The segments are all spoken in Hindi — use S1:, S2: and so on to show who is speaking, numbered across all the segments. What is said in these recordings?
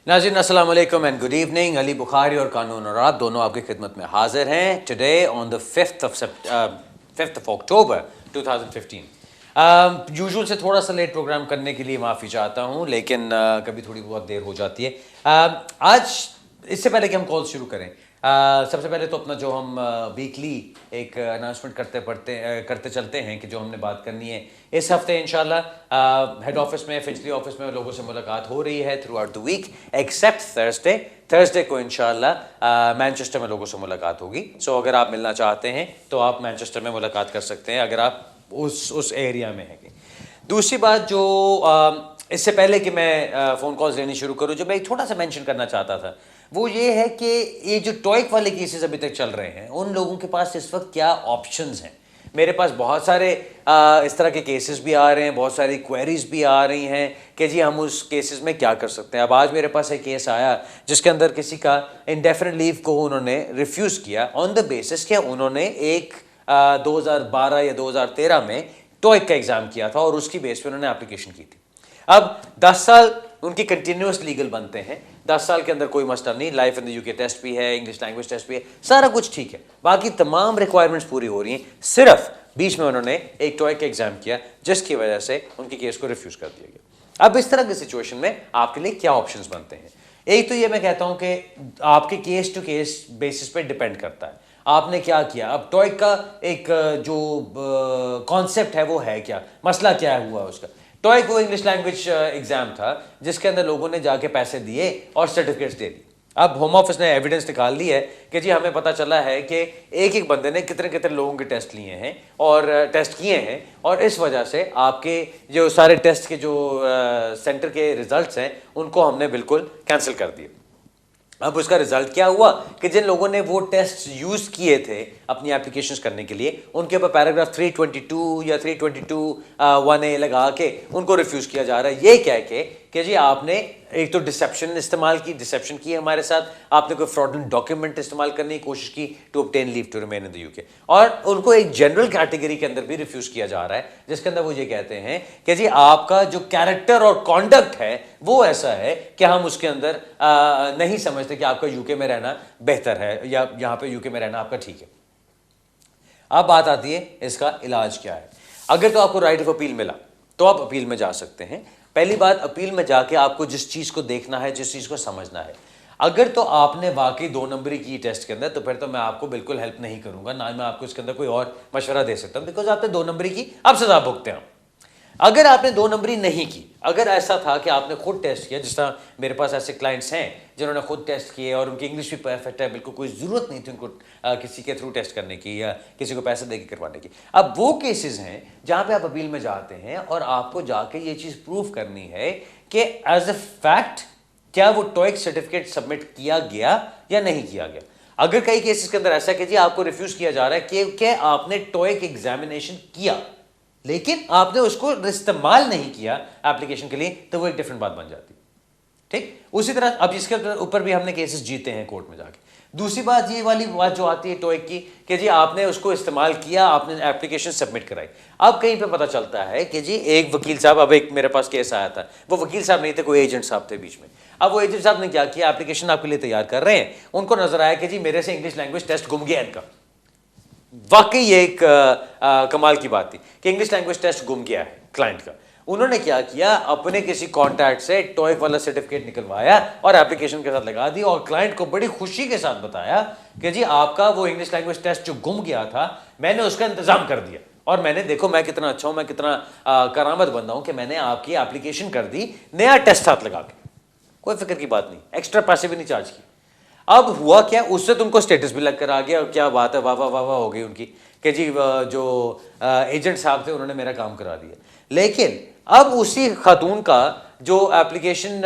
S1: नाज़रीन अस्सलाम वालेकुम and good evening. Ali Bukhari और कानून और आप दोनों आपकी खिदमत में हाजिर हैं। Today on the 5th of October 2015। Usual से थोड़ा सा लेट प्रोग्राम करने के लिए माफ़ी चाहता हूँ, लेकिन कभी थोड़ी बहुत देर हो जाती है। आज इससे पहले कि हम कॉल शुरू करें, सबसे पहले तो अपना जो हम वीकली एक अनाउंसमेंट करते चलते हैं कि जो हमने बात करनी है इस हफ्ते इंशाल्लाह हेड ऑफिस में, फिजली ऑफिस में लोगों से मुलाकात हो रही है throughout the week except Thursday को इंशाल्लाह मैनचेस्टर में लोगों से मुलाकात होगी। सो अगर आप मिलना चाहते हैं तो आप मैनचेस्टर में मुलाकात कर सकते हैं अगर आप उस एरिया में हैं। दूसरी बात जो इससे पहले कि मैं फ़ोन कॉल्स लेनी शुरू करूं, जो मैं थोड़ा सा मेंशन करना चाहता था वो ये है कि ये जो टॉयक वाले केसेस अभी तक चल रहे हैं उन लोगों के पास इस वक्त क्या ऑप्शंस हैं। मेरे पास बहुत सारे इस तरह के केसेस भी आ रहे हैं, बहुत सारी क्वेरीज भी आ रही हैं कि जी हम उस केसेस में क्या कर सकते हैं। अब आज मेरे पास एक केस आया जिसके अंदर किसी का इंडेफिनिट लीव को उन्होंने रिफ्यूज़ किया ऑन द बेसिस कि उन्होंने एक 2012 या 2013 में टॉयक का एग्ज़ाम किया था और उसकी बेस पे उन्होंने एप्लीकेशन की थी। अब 10 साल उनकी कंटिन्यूस लीगल बनते हैं, 10 साल के अंदर कोई मसला नहीं, life in the UK test भी है, इंग्लिश लैंग्वेज टेस्ट भी है, सारा कुछ ठीक है, बाकी तमाम रिक्वायरमेंट्स पूरी हो रही हैं। सिर्फ बीच में उन्होंने एक टॉयक एग्जाम किया जिसकी वजह से उनके केस को रिफ्यूज कर दिया गया। अब इस तरह की सिचुएशन में आपके लिए क्या ऑप्शंस बनते हैं? एक तो ये मैं कहता हूं कि आपके केस टू केस बेसिस पे डिपेंड करता है आपने क्या किया। अब टॉयक का एक जो कॉन्सेप्ट है वो है क्या, मसला क्या हुआ उसका। टॉयक वो इंग्लिश लैंग्वेज एग्जाम था जिसके अंदर लोगों ने जाके पैसे दिए और सर्टिफिकेट्स दे दिए। अब होम ऑफिस ने एविडेंस निकाल ली है कि जी हमें पता चला है कि एक एक बंदे ने कितने कितने लोगों के टेस्ट लिए हैं और टेस्ट किए हैं, और इस वजह से आपके जो सारे टेस्ट के जो सेंटर के रिजल्ट्स हैं उनको हमने बिल्कुल कैंसिल कर दिए। अब उसका रिजल्ट क्या हुआ कि जिन लोगों ने वो टेस्ट यूज किए थे अपनी एप्लीकेशंस करने के लिए उनके ऊपर पैराग्राफ 322 या 322(1)(a) लगा के उनको रिफ्यूज किया जा रहा है, ये कह के कि जी आपने एक तो डिसेप्शन की हमारे साथ, आपने कोई फ्रॉडलेंट डॉक्यूमेंट इस्तेमाल करने की कोशिश की to obtain leave to remain in the UK, और उनको एक जनरल कैटेगरी के अंदर भी रिफ्यूज किया जा रहा है जिसके अंदर वो ये कहते हैं कि जी आपका जो कैरेक्टर और कॉन्डक्ट है वो ऐसा है कि हम उसके अंदर नहीं समझते कि आपका यूके में रहना बेहतर है या यहाँ पे यूके में रहना आपका ठीक है। अब बात आती है इसका इलाज क्या है। अगर तो आपको राइट ऑफ अपील मिला तो आप अपील में जा सकते हैं। पहली बात, अपील में जाके आपको जिस चीज़ को देखना है, जिस चीज़ को समझना है, अगर तो आपने वाकई 2 नंबरी की टेस्ट के अंदर तो फिर तो मैं आपको बिल्कुल हेल्प नहीं करूंगा, ना मैं आपको इसके अंदर कोई और मशवरा दे सकता हूं, बिकॉज आपने 2 नंबरी की, अब सजा भुगते हैं। अगर आपने 2 नंबरी नहीं की, अगर ऐसा था कि आपने खुद टेस्ट किया, जिस तरह मेरे पास ऐसे क्लाइंट्स हैं जिन्होंने खुद टेस्ट किए और उनकी इंग्लिश भी परफेक्ट है, बिल्कुल कोई ज़रूरत नहीं थी उनको किसी के थ्रू टेस्ट करने की या किसी को पैसे दे के करवाने की। अब वो केसेस हैं जहाँ पे आप अपील में जाते हैं और आपको जाके ये चीज़ प्रूव करनी है कि एज अ फैक्ट क्या वो टॉयक सर्टिफिकेट सबमिट किया गया या नहीं किया गया। अगर कई केसेस के अंदर ऐसा है कि जी आपको रिफ्यूज किया जा रहा है कि आपने टॉयक एग्जामिनेशन किया लेकिन आपने उसको इस्तेमाल नहीं किया एप्लीकेशन के लिए, तो वो एक डिफरेंट बात बन जाती। ठीक उसी तरह अब इसके ऊपर भी हमने केसेस जीते हैं कोर्ट में जाके। दूसरी बात, ये वाली बात जो आती है टॉयक की कि जी आपने उसको इस्तेमाल किया, आपने एप्लीकेशन सबमिट कराई। अब कहीं पे पता चलता है कि जी एक वकील साहब, अब एक मेरे पास केस आया था, वो वकील साहब नहीं थे, कोई एजेंट साहब थे बीच में। अब वो एजेंट साहब ने क्या किया, एप्लीकेशन आपके लिए तैयार कर रहे हैं, उनको नजर आया कि जी मेरे से इंग्लिश लैंग्वेज टेस्ट गुम गया इनका। वाकई ये एक कमाल की बात थी कि इंग्लिश लैंग्वेज टेस्ट गुम गया है क्लाइंट का। उन्होंने क्या किया, अपने किसी कॉन्टैक्ट से टॉयक वाला सर्टिफिकेट निकलवाया और एप्लीकेशन के साथ लगा दी और क्लाइंट को बड़ी खुशी के साथ बताया कि जी आपका वो इंग्लिश लैंग्वेज टेस्ट जो गुम गया था मैंने उसका इंतजाम कर दिया, और मैंने देखो मैं कितना अच्छा हूं, मैं कितना करामत बंदा हूं कि मैंने आपकी एप्लीकेशन कर दी नया टेस्ट साथ लगा के। कोई फिक्र की बात नहीं, एक्स्ट्रा पैसे भी नहीं चार्ज किए। अब हुआ क्या, उससे तुमको स्टेटस भी लग कर आ गया, और क्या बात है, वाह वाह वाह वाह हो गई उनकी कि जी जो एजेंट साहब थे उन्होंने मेरा काम करा दिया। लेकिन अब उसी खातून का जो एप्लीकेशन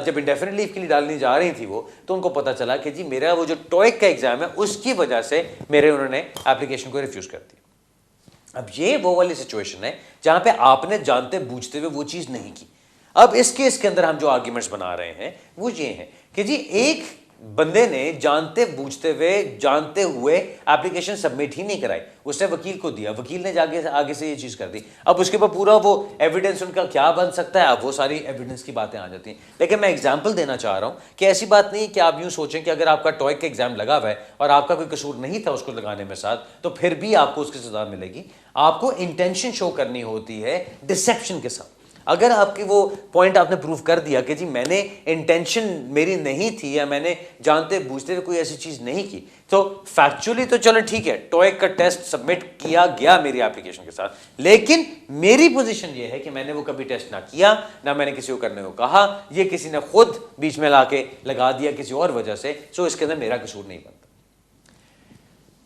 S1: जब इंडेफिनिट लीव के लिए डालनी जा रही थी वो, तो उनको पता चला कि जी मेरा वो जो टॉयक का एग्जाम है उसकी वजह से उन्होंने एप्लीकेशन को रिफ्यूज कर दिया। अब ये वो वाली सिचुएशन है जहां पे आपने जानते बूझते हुए वो चीज नहीं की। अब इस केस के अंदर हम जो आर्ग्यूमेंट्स बना रहे हैं वो ये हैं कि जी एक बंदे ने जानते बूझते हुए जानते हुए एप्लीकेशन सबमिट ही नहीं कराई, उसने वकील को दिया, वकील ने जाके आगे से ये चीज़ कर दी। अब उसके ऊपर पूरा वो एविडेंस उनका क्या बन सकता है, अब वो सारी एविडेंस की बातें आ जाती हैं। लेकिन मैं एग्जांपल देना चाह रहा हूँ कि ऐसी बात नहीं कि आप यूँ सोचें कि अगर आपका टॉइक का एग्जाम लगा हुआ है और आपका कोई कसूर नहीं था उसको लगाने में साथ, तो फिर भी आपको उसकी सज़ा मिलेगी। आपको इंटेंशन शो करनी होती है डिसेप्शन के साथ। अगर आपकी वो पॉइंट आपने प्रूव कर दिया कि जी मैंने इंटेंशन मेरी नहीं थी या मैंने जानते बूझते हुए कोई ऐसी चीज़ नहीं की, तो फैक्चुअली तो चलो ठीक है, टॉइक का टेस्ट सबमिट किया गया मेरी एप्लीकेशन के साथ, लेकिन मेरी पोजीशन ये है कि मैंने वो कभी टेस्ट ना किया, ना मैंने किसी को करने को कहा, ये किसी ने खुद बीच में लाके लगा दिया किसी और वजह से, सो इसके अंदर मेरा कसूर नहीं बनता।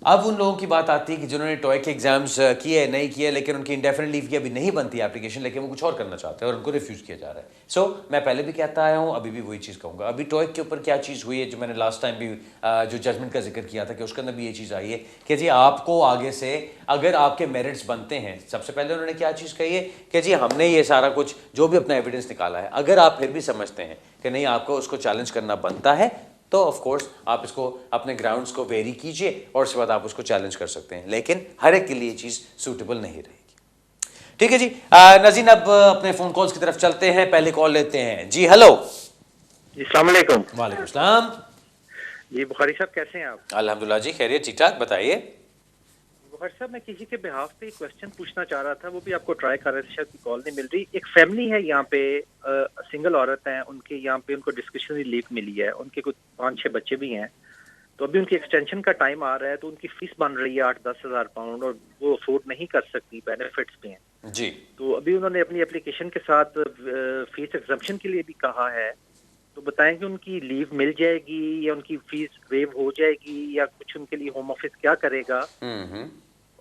S1: अब उन लोगों की बात आती है कि जिन्होंने टॉइक के एग्जाम्स किए नहीं किए, लेकिन उनकी इंडेफिनिट लीव की अभी नहीं बनती एप्लीकेशन, लेकिन वो कुछ और करना चाहते हैं और उनको रिफ्यूज़ किया जा रहा है। सो मैं पहले भी कहता आया हूँ, अभी भी वही चीज़ कहूँगा। अभी टॉइक के ऊपर क्या चीज़ हुई है, जो मैंने लास्ट टाइम भी जो जजमेंट का जिक्र किया था, कि उसके अंदर भी ये चीज़ आई है कि जी आपको आगे से अगर आपके मेरिट्स बनते हैं, सबसे पहले उन्होंने क्या चीज़ कही है कि जी हमने ये सारा कुछ जो भी अपना एविडेंस निकाला है, अगर आप फिर भी समझते हैं कि नहीं आपको उसको चैलेंज करना बनता है, तो ऑफ कोर्स आप इसको अपने ग्राउंड्स को वेरी कीजिए और उसके बाद आप उसको चैलेंज कर सकते हैं, लेकिन हर एक के लिए चीज़ सूटेबल नहीं रहेगी। ठीक है जी। नजीन, अब अपने फ़ोन कॉल्स की तरफ चलते हैं, पहले कॉल लेते हैं जी। हेलो
S2: जी, अस्सलाम वालेकुम।
S1: वालेकुम सलाम
S2: जी बुखारी साहब, कैसे हैं आप?
S1: अल्हम्दुलिल्लाह जी, खैरियत, ठीक ठाक, बताइए।
S2: बुखारी साहब, मैं किसी के बिहाफ पे क्वेश्चन पूछना चाह रहा था, वो भी आपको ट्राई कर रहे थे, शायद कॉल नहीं मिल रही। एक फैमिली है यहाँ पे, सिंगल औरत है, उनके यहाँ पे उनको डिस्क्रिशनरी लीव मिली है, उनके कुछ 5-6 बच्चे भी हैं, तो अभी उनकी एक्सटेंशन का टाइम आ रहा है, तो उनकी फीस बन रही है 8-10 हज़ार पाउंड और वो अफोर्ड नहीं कर सकती, बेनिफिट्स पे हैं
S1: जी।
S2: तो अभी उन्होंने अपनी एप्लीकेशन के साथ फीस एग्जम्पशन के लिए भी कहा है, तो बताएं कि उनकी लीव मिल जाएगी या उनकी फीस वेव हो जाएगी या कुछ उनके लिए होम ऑफिस क्या करेगा।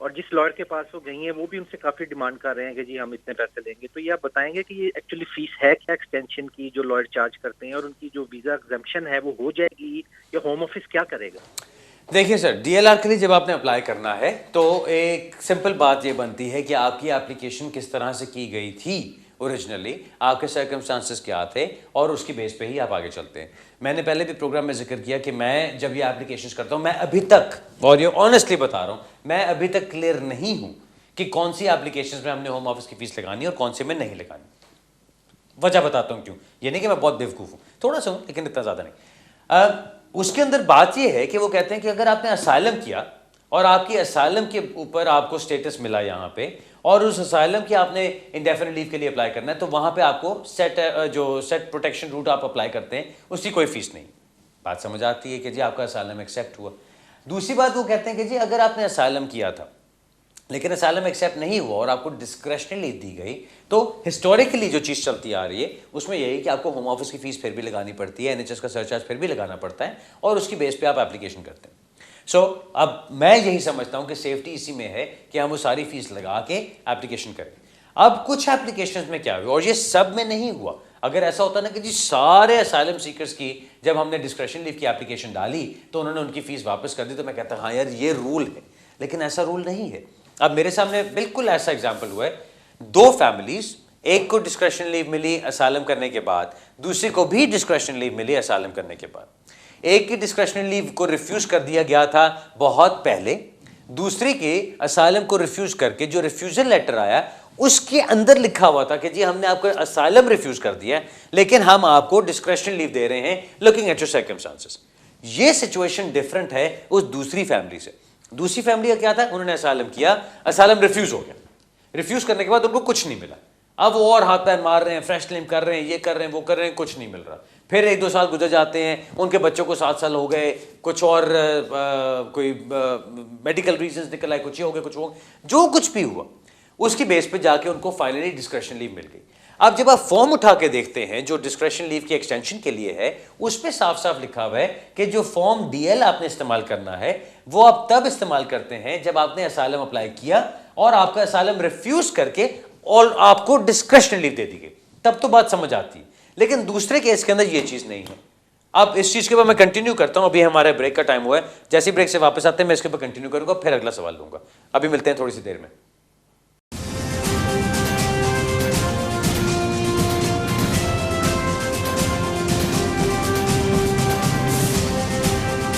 S2: और जिस लॉयर के पास वो गई हैं वो भी उनसे काफी डिमांड कर रहे हैं कि जी हम इतने पैसे लेंगे, तो ये आप बताएंगे कि ये एक्चुअली फीस है क्या एक्सटेंशन की जो लॉयर चार्ज करते हैं, और उनकी जो वीजा एग्जम्पशन है वो हो जाएगी या होम ऑफिस क्या करेगा?
S1: देखिए सर, डीएलआर के लिए जब आपने अप्लाई करना है तो एक सिंपल बात ये बनती है कि आपकी एप्लीकेशन किस तरह से की गई थी ओरिजिनली, आपके सर्कमस्टांसेस क्या थे, और उसकी बेस पे ही आप आगे चलते हैं। मैंने पहले भी प्रोग्राम में जिक्र किया कि मैं जब ये एप्लीकेशन करता हूँ, मैं अभी तक, और ये ऑनेस्टली बता रहा हूँ, मैं अभी तक क्लियर नहीं हूँ कि कौन सी एप्लीकेशन में हमने होम ऑफिस की फीस लगानी है और कौन सी में नहीं लगानी। वजह बताता हूँ क्यों। ये नहीं कि मैं बहुत बेवकूफ़ हूँ, थोड़ा सा हूँ लेकिन इतना ज़्यादा नहीं। उसके अंदर बात यह है कि वो कहते हैं कि अगर आपने असाइलम किया और आपकी असाइलम के ऊपर आपको स्टेटस मिला यहाँ पे, और उस असाइलम की आपने इंडेफिनिट लीव के लिए अप्लाई करना है, तो वहाँ पे आपको सेट प्रोटेक्शन रूट आप अप्लाई करते हैं, उसकी कोई फीस नहीं। बात समझ आती है कि जी आपका असाइलम एक्सेप्ट हुआ। दूसरी बात वो कहते हैं कि जी अगर आपने असाइलम किया था लेकिन असाइलम एक्सेप्ट नहीं हुआ और आपको डिस्क्रेशनरी लीव दी गई, तो हिस्टोरिकली जो चीज़ चलती आ रही है उसमें यही कि आपको होम ऑफिस की फीस फिर भी लगानी पड़ती है, एनएचएस का सरचार्ज फिर भी लगाना पड़ता है, और उसकी बेस पे आप एप्लीकेशन करते हैं। सो अब मैं यही समझता हूं कि सेफ्टी इसी में है कि हम वो सारी फीस लगा के एप्लीकेशन करें। अब कुछ एप्लीकेशन में क्या हुआ, और ये सब में नहीं हुआ, अगर ऐसा होता ना कि जी सारे असाइलम सीकर्स की जब हमने डिस्क्रेशन लीव की एप्लीकेशन डाली तो उन्होंने उनकी फीस वापस कर दी, तो मैं कहता हाँ यार ये रूल है, लेकिन ऐसा रूल नहीं है। अब मेरे सामने बिल्कुल ऐसा एग्जाम्पल हुआ है, 2 फैमिलीज, एक को डिस्क्रेशन लीव मिली असाइलम करने के बाद, दूसरी को भी डिस्क्रेशन लीव मिली असाइलम करने के बाद। एक की डिस्क्रेशनरी लीव को रिफ्यूज कर दिया गया था बहुत पहले, दूसरी के असाइलम को रिफ्यूज करके जो रिफ्यूजल लेटर आया उसके अंदर लिखा हुआ था कि जी हमने आपको असाइलम रिफ्यूज कर दिया है लेकिन हम आपको डिस्क्रेशनरी लीव दे रहे हैं लुकिंग एट योर सर्कमस्टांसेस। ये सिचुएशन डिफरेंट है उस दूसरी फैमिली से। दूसरी फैमिली का क्या था, उन्होंने असाइलम किया, असाइलम रिफ्यूज हो गया, रिफ्यूज करने के बाद उनको कुछ नहीं मिला, अब वो और हाथ पैर मार रहे हैं, फ्रेश क्लेम कर रहे हैं, ये कर रहे हैं, वो कर रहे हैं, कुछ नहीं मिल रहा। फिर 1-2 साल गुजर जाते हैं, उनके बच्चों को 7 साल हो गए, कुछ और कोई मेडिकल रीजंस निकल आए, कुछ ये हो गया, कुछ हो गया, जो कुछ भी हुआ उसकी बेस पे जाके उनको फाइनली डिस्क्रेशन लीव मिल गई। अब जब आप फॉर्म उठा के देखते हैं जो डिस्क्रेशन लीव की एक्सटेंशन के लिए है, उस पर साफ साफ लिखा हुआ है कि जो फॉर्म डीएल आपने इस्तेमाल करना है वो आप तब इस्तेमाल करते हैं जब आपने असाइलम अप्लाई किया और आपका असाइलम रिफ्यूज करके और आपको डिस्क्रेशन लीव दे दी गई, तब तो बात समझ आती है। लेकिन दूसरे केस के अंदर ये चीज नहीं है। अब इस चीज के ऊपर मैं कंटिन्यू करता हूं, अभी हमारे ब्रेक का टाइम हुआ है, जैसे ब्रेक से वापस आते हैं मैं इसके ऊपर कंटिन्यू करूंगा, फिर अगला सवाल लूंगा। अभी मिलते हैं थोड़ी सी देर में।